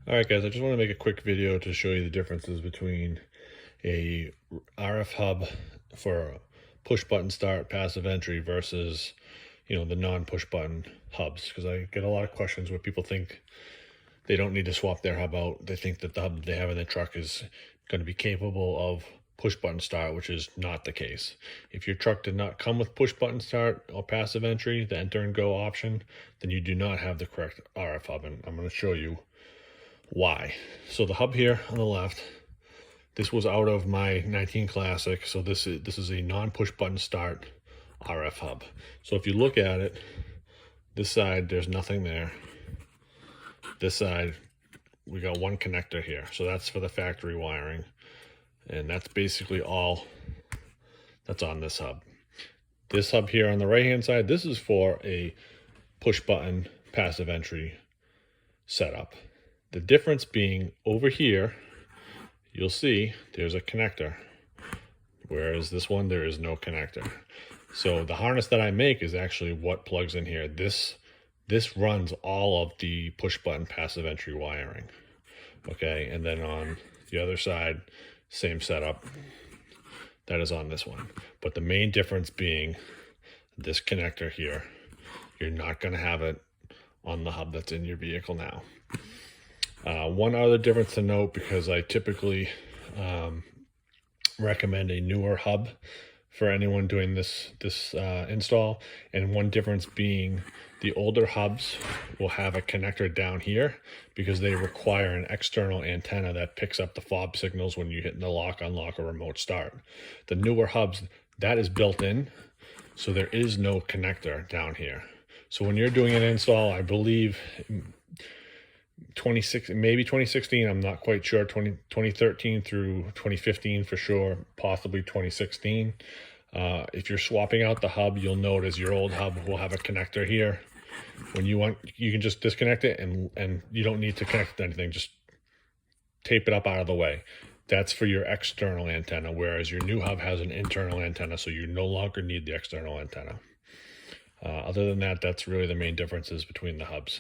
All right, guys, I just want to make a quick video to show you the differences between a RF hub for push button start passive entry versus, the non-push button hubs. Because I get a lot of questions where people think they don't need to swap their hub out. They think that the hub they have in their truck is going to be capable of push button start, which is not the case. If your truck did not come with push button start or passive entry, the enter and go option, then you do not have the correct RF hub, and I'm going to show you why. So the hub here on the left, this was out of my 19 Classic, so this is a non-push button start RF hub. So if you look at it, this side there's nothing there. This side we got one connector here, so that's for the factory wiring, and that's basically all that's on this hub. This hub here on the right hand side, this is for a push button passive entry setup. The difference being over here, you'll see there's a connector, whereas this one, there is no connector. So the harness that I make is actually what plugs in here. This runs all of the push button passive entry wiring. Okay, and then on the other side, same setup. That is on this one. But the main difference being this connector here, you're not going to have it on the hub that's in your vehicle now. One other difference to note, because I typically recommend a newer hub for anyone doing this install, and one difference being the older hubs will have a connector down here because they require an external antenna that picks up the fob signals when you hit the lock, unlock, or remote start. The newer hubs, that is built in, so there is no connector down here. So when you're doing an install, I believe maybe 2016, I'm not quite sure, 2013 through 2015 for sure, possibly 2016. If you're swapping out the hub, you'll notice your old hub will have a connector here. When you want, you can just disconnect it, and you don't need to connect it to anything, just tape it up out of the way. That's for your external antenna, whereas your new hub has an internal antenna, so you no longer need the external antenna. Other than that, that's really the main differences between the hubs.